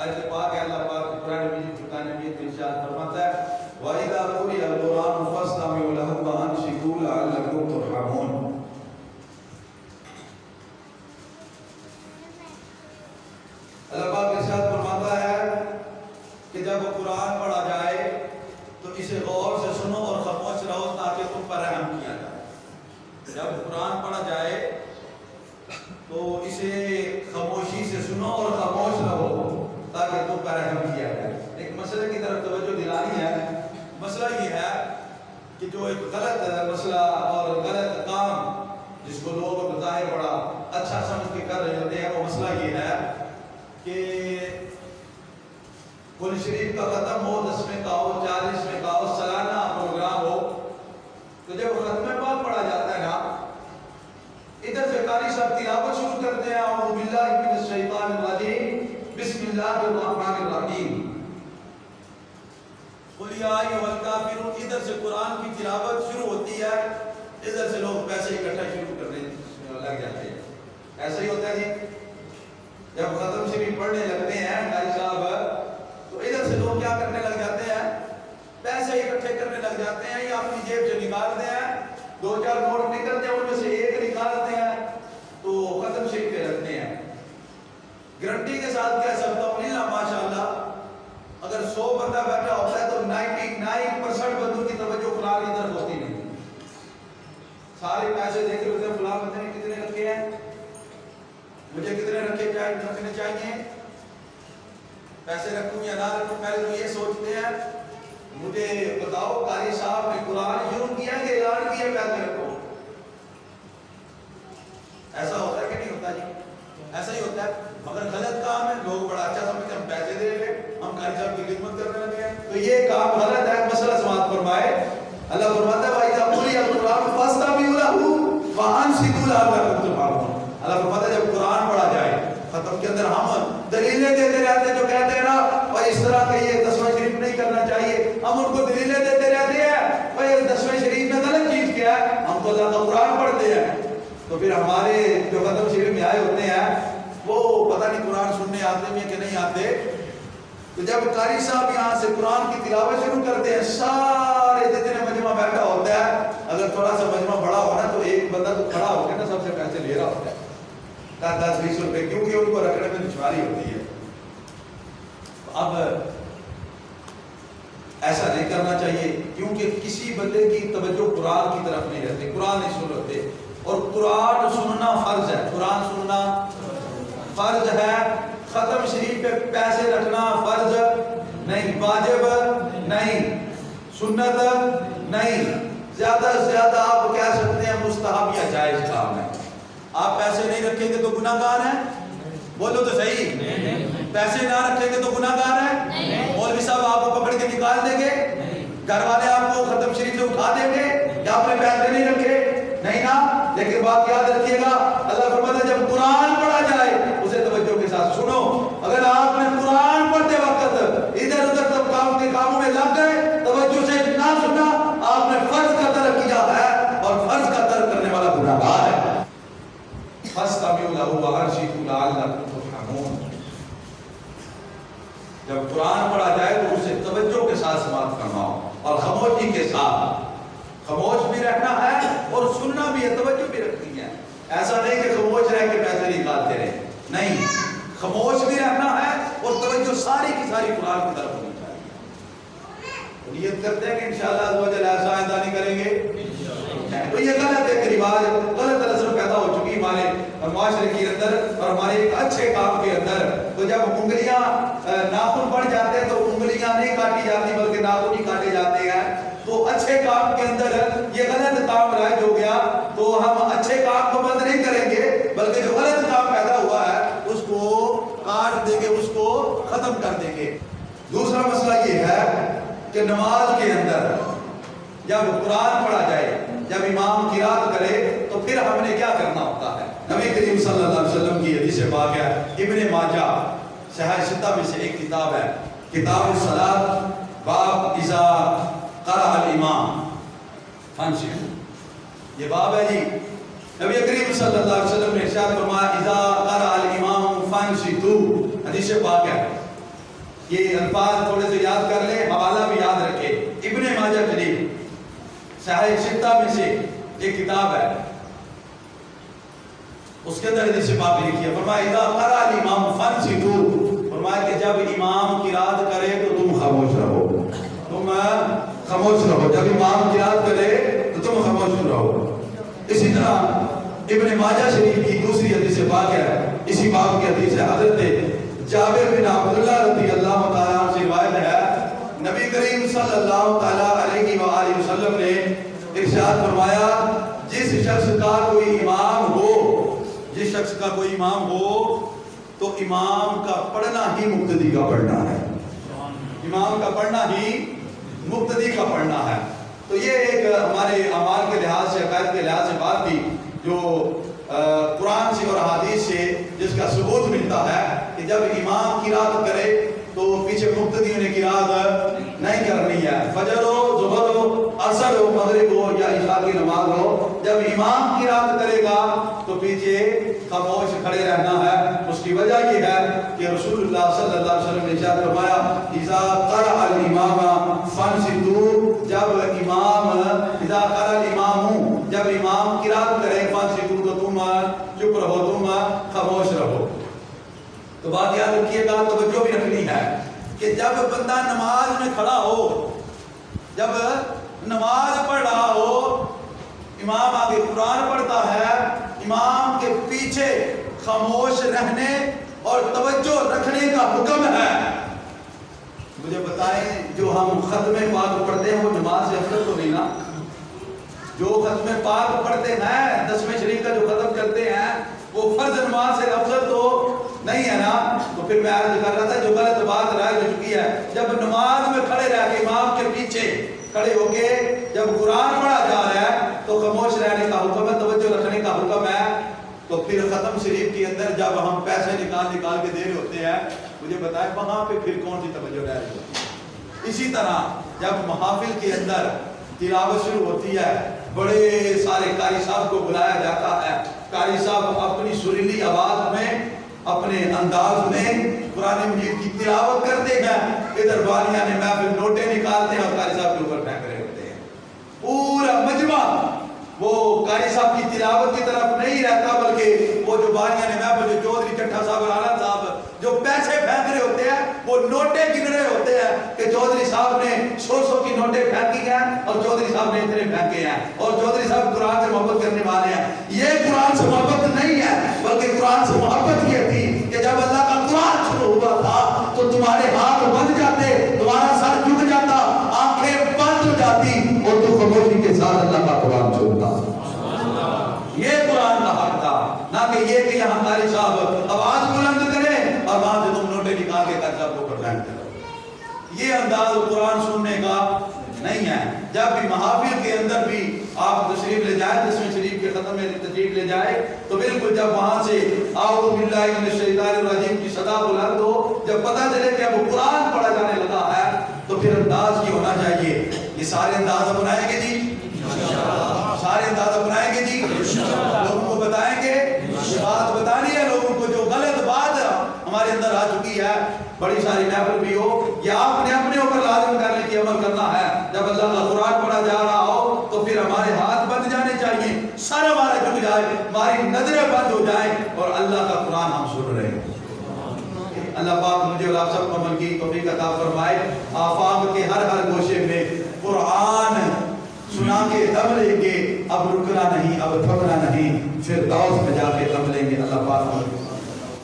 آیت پاک ہے اللہ پاک قرآن مجید فرقان حمید میں ارشاد فرماتا ہے وَإِذَا قُرِئَ الْقُرْآنُ فَاسْتَمِعُوا لَهُ وَأَنصِتُوا لَعَلَّكُمْ تُرْحَمُونَ۔ اللہ پاک ارشاد فرماتا ہے کہ جب قرآن پڑھا جائے تو اسے غور سے سنو اور خاموش رہو تاکہ تم پر رحم کیا جائے۔ جب قرآن پڑھا جائے تو اسے خاموشی سے سنو اور خاموش رہو تاکہ تم پر رحم کیا جائے۔ ایک مسئلے کی طرف توجہ دلانی ہے۔ مسئلہ یہ ہے کہ جو ایک غلط مسئلہ اور غلط کام جس کو لوگ بظاہر بڑا اچھا سمجھ کے کر رہے ہوتے ہیں، وہ مسئلہ یہ ہے کہ قرآن شریف کا ختم ہو، 10ویں کا ہو، 40ویں کا ہو، سالانہ پروگرام ہو، تو جب ختم پاک پڑھا جاتا ہے نا، ادھر سے قاری صاحب تلاوت شروع کرتے ہیں اعوذ باللہ من الشیطان الرجیم بسم اللہ الرحمن الرحیم قل یا ایھا الکافرون۔ ادھر سے قرآن کی تلاوت شروع ہوتی ہے، ادھر سے لوگ پیسے اکٹھا شروع کرنے لگ جاتے ہیں۔ ایسا ہی ہوتا ہے جی، جب ختم شریف پڑھنے لگتے ہیں قاری صاحب تو ادھر سے لوگ کیا کرنے لگ جاتے ہیں، پیسے اکٹھے کرنے لگ جاتے ہیں، یا اپنی جیب سے نکالتے ہیں، 2-4 نوٹ نکلتے ہیں، ان میں سے ایک نکالتے ہیں تو ختم شریف پہ رکھتے ہیں۔ گارنٹی کے ساتھ کہہ سکتا ہوں اللہ ماشاءاللہ اگر 100 بندہ بیٹھا ہوتا ہے تو 99% بندوں کی توجہ قرآن کی طرف ہوتی نہیں۔ سارے پیسے دیکھ رہے ہوتے ہیں فلاں بندے نے کتنے رکھے ہیں، مجھے کتنے رکھنے چاہیے، پیسے رکھوں یا نہ رکھوں۔ پہلے تو یہ سوچتے ہیں مجھے بتاؤ قاری صاحب نے قرآن شروع کیا کہ اعلان کیا پیسے رکھو۔ ایسا ہوتا ہے کہ نہیں ہوتا جی؟ ایسا ہی ہوتا ہے، مگر غلط کام ہے، لوگ بڑا اچھا سمجھتے ہیں ہم پیسے دے رہے ہیں، ہم قاری صاحب کی خدمت کرنے لگے ہیں، تو یہ کام غلط ہے۔ مسئلہ سماعت فرمائے، اللہ فرماتا ہے وَإِذَا قُرِئَ الْقُرْآنُ فَاسْتَمِعُوا لَهُ وَأَنصِتُوا لَعَلَّكُمْ تُرْحَمُونَ۔ اللہ فرماتا ہے جب قرآن پڑھا جائے، ختم کے اندر ہم دلیلیں دیتے رہتے ہیں، جو کہتے ہیں نا اور اس طرح کہ یہ 10واں شریف نہیں کرنا چاہیے، ہم ان کو دلیلیں دیتے رہتے ہیں اور یہ 10ویں شریف میں غلط چیز کیا ہے، ہم تو اللہ کا قرآن پڑھتے ہیں۔ تو پھر ہمارے جو ختم شریف میں آئے ہوتے ہیں وہ پتہ نہیں قرآن سننے آتے ہیں کہ نہیں آتے، تو جب قاری صاحب یہاں سے قرآن کی تلاوت شروع کرتے ہیں، سارے جتنے مجمع بیٹھا ہوتا ہے، اگر تھوڑا سا مجمع بڑا ہونا تو ایک بندہ تو کھڑا ہو کے نا سب سے پیسے لے رہا ہوتا ہے 10-20 روپے، کیونکہ ان کو رکھنے میں دشواری ہوتی ہے۔ اب ایسا نہیں کرنا چاہیے، کیونکہ کسی بندے کی توجہ قرآن کی طرف نہیں رہتی، قرآن نہیں سن رہتے، اور قرآن سننا فرض ہے، قرآن سننا فرض ہے۔ ختم شریف پہ پیسے رکھنا فرض نہیں، واجب نہیں، سنت نہیں، زیادہ سے زیادہ آپ کہہ سکتے ہیں مستحب یا جائز کام ہے۔ آپ پیسے نہیں رکھیں گے تو گناہ گار ہیں، بولو تو صحیح، پیسے نہ رکھیں گے تو گناہ گار ہیں، مولوی صاحب آپ کو پکڑ کے نکال دیں گے، گھر والے آپ کو ختم شریف سے اٹھا دیں گے کہ آپ نے پیسے نہیں رکھے، نہیں نا۔ لیکن بات یاد رکھیے گا، اللہ فرماتا ہے جب قرآن پڑھا جائے اسے توجہ کے ساتھ سنو۔ اگر آپ نے قرآن پڑھتے وقت ادھر ادھر تب کام کے کاموں میں لگ گئے، توجہ سے نہ سنا، آپ نے فرض کا ترک کیا ہے اور فرض کا ترک کرنے والا گناہ گار ہے۔ فَاسْتَمِعُوا لَهُ وَأَنصِتُوا لَعَلَّكُمْ تُرْحَمُونَ۔ جب قرآن پڑھا جائے تو اسے توجہ کے ساتھ سماعت کرنا ہو اور خاموشی کے ساتھ، خاموش بھی رہنا ہے اور سننا بھی ہے، توجہ بھی رکھنی ہے۔ ایسا نہیں کہ خاموش رہ کے پیسے نکالتے رہے، نہیں، خاموش بھی رہنا ہے اور توجہ ساری کی ساری قرآن کی طرف ہونی چاہیے۔ نیت کرتے ہیں کہ انشاءاللہ عز و جل ایسا آئندہ نہیں کریں گے، تو یہ غلط ایک رواج، غلط نظر پیدا ہو چکی ہمارے معاشرے کے اندر اور ہمارے ایک اچھے کام کے اندر۔ تو جب انگلیاں ناخن بڑھ جاتے ہیں تو انگلیاں نہیں کاٹی جاتی بلکہ ناخن ہی کاٹے جاتے ہیں، تو اچھے کام کے اندر یہ غلط کام رائج ہو گیا تو ہم اچھے کام کو بند نہیں کریں گے بلکہ جو غلط کام پیدا ہوا ہے اس کو کاٹ دیں گے، اس کو ختم کر دیں گے۔ دوسرا مسئلہ یہ ہے کہ نماز کے اندر جب قرآن پڑھا جائے، جب امام قرات کرے تو پھر ہم نے کیا کرنا ہوتا ہے؟ نبی کریم صلی اللہ علیہ وسلم کی حدیث پاک ہے، ابن ماجہ صحیح ستہ میں سے ایک کتاب ہے، کتاب الصلاۃ، باب اذا قرأ الامام فانصتوا، یہ باب ہے جی۔ نبی کریم صلی اللہ علیہ وسلم نے ارشاد فرمایا اذا قرأ الامام فانصتوا، حدیث پاک ہے یہ الفاظ تھوڑے سے یاد کر لیں، حوالہ بھی یاد رکھے۔ ابن ماجہ شریف صحیح ستہ میں سے ایک کتاب ہے، اس کے اندر حدیث پاک لکھی ہے، فرمایا اذا قرأ الامام فانصتوا، فرمایا کہ جب امام قرات کرے تو تم خاموش رہو، تم خاموش رہو، جب امام قرات کرے تو تم خاموش رہو۔ اسی طرح ابن ماجہ شریف کی دوسری حدیث پاک ہے، اسی باب کی حدیث ہے، حضرت جابر بن عبداللہ رضی اللہ تعالیٰ عنہ سے روایت ہے، نبی کریم صلی اللہ تعالیٰ علیہ وآلہ وسلم نے ارشاد فرمایا جس شخص کا کوئی امام ہو، جس شخص کا کوئی امام ہو تو امام کا پڑھنا ہی مقتدی کا پڑھنا ہے، امام کا پڑھنا ہی مقتدی کا پڑھنا ہے۔ تو یہ ایک ہمارے اعمال کے لحاظ سے، عقائد کے لحاظ سے بات تھی جو قرآن سے اور احادیث سے جس کا ثبوت ملتا ہے کہ جب امام قرات کرے تو پیچھے مقتدیوں نے قرات نہیں کرنی ہے، فجر ہو، ظہر ہو، عصر ہو، مغرب ہو یا عشاء کی نماز ہو، جب امام قرات کرے گا تو پیچھے خاموش کھڑے رہنا ہے۔ اس کی وجہ یہ ہے کہ رسول اللہ صلی اللہ علیہ وسلم نے ارشاد فرمایا اذا قرأ الامام فانصتوا، جب امام اذا قرأ الامام، جب امام قرات کرے فانصتوا تو تم چپ رہو، تم خاموش رہو۔ تو بات یاد رکھیے گا، توجہ بھی رکھنی ہے کہ جب بندہ نماز میں کھڑا ہو، جب نماز پڑھ رہا ہو، امام آگے قرآن پڑھتا ہے، امام کے پیچھے خاموش رہنے اور توجہ رکھنے کا حکم ہے۔ مجھے بتائیں جو ہم ختم پاک پڑھتے ہیں وہ نماز سے افضل تو نہیں نا؟ جو ختم پاک پڑھتے ہیں، دسویں شریف کا جو ختم کرتے ہیں، وہ فرض نماز سے افضل تو نہیں ہے نا؟ تو پھر میں عرض کر رہا تھا جو غلط بات رائج ہو چکی ہے، جب نماز میں کھڑے رہ کے امام کے پیچھے کھڑے ہو کے جب قرآن پڑھا جا رہا ہے تو خاموش رہنے کا حکم ہے، توجہ رکھنے کا حکم ہے۔ تو پھر ختم شریف کے اندر جب ہم پیسے نکال کے دے رہے ہوتے ہیں، مجھے بتائیں وہاں پہ پھر کون سی توجہ رہ رہی ہوتی ہے؟ اسی طرح جب محافل کے اندر تلاوت شروع ہوتی ہے، بڑے سارے قاری صاحب کو بلایا جاتا ہے، قاری صاحب اپنی سریلی آواز میں، اپنے انداز میں قرآن مجید کی تلاوت کرتے ہیں، ادھر بالیاں نے محفل نوٹے نکالتے ہیں اور قاری صاحب کے اوپر پھینک رہے ہوتے ہیں۔ پورا مجمع وہ قاری صاحب کی تلاوت کی طرف نہیں رہتا، بلکہ وہ جو بالیاں نے محفل، جو چودھری چٹھا صاحب اور عالم صاحب جو پیسے پھینک رہے ہوتے ہیں، وہ نوٹے گن رہے ہوتے ہیں کہ چودھری صاحب نے 100 کی نوٹیں پھینکی ہیں اور چودھری صاحب نے اتنے پھینکے ہیں، اور چودھری صاحب قرآن سے محبت کرنے والے ہیں۔ یہ قرآن سے محبت نہیں ہے، بلکہ قرآن سے محبت یہ تھی کہ جب اللہ کا قرآن شروع ہوا تھا تو تمہارے ہاتھ بند جاتے، تمہارا سر جھک جاتا، آنکھیں بند ہو جاتی اور تو خاموشی کے ساتھ اللہ کا قرآن سنتا۔ یہ قرآن کا حق تھا، نہ کہ یہ کہ یہاں قاری صاحب آواز بلند کرے اور وہاں سے تم نوٹیں نکال کے قاری صاحب کو پرزینٹ کرو۔ یہ انداز قرآن سننے کا نہیں ہے۔ جب بھی محافل کے اندر بھی آپ تشریف لے جائیں، دسویں شریف کے ختم میں تشریف لے جائیں، تو بالکل جب وہاں سے اعوذ باللہ من الشیطان الرجیم کی صدا بلند ہو، جب پتہ چلے کہ اب قرآن پڑھا جانے لگا ہے، تو پھر انداز یہ ہونا چاہیے۔ یہ سارے انداز اپنائیں گے جی؟ سارے انداز اپنائیں گے جی؟ لوگوں کو بتائیں گے؟ بات بتانی ہے لوگوں کو، جو غلط بات ہمارے اندر آ چکی ہے، بڑی ساری محفل بھی ہو، یا آپ نے اپنے اوپر لازم کرنے کی عمل کرنا ہے۔ جب اللہ کا قرآن پڑھا جا رہا ہو تو پھر ہمارے ہاتھ بند جانے چاہیے، سر ہمارا جھک جائے، ہماری نظریں بند ہو جائیں اور اللہ کا قرآن ہم سن رہے ہیں۔ اللہ پاک مجھے اور آپ سب کو عمل کی توفیق عطا فرمائے۔ آفاق کے ہر گوشے میں قرآن سنا کے دم لیں گے، اب رکنا نہیں، اب تھمنا نہیں، پھر دوست میں جا کے دم لیں گے۔ اللہ پاک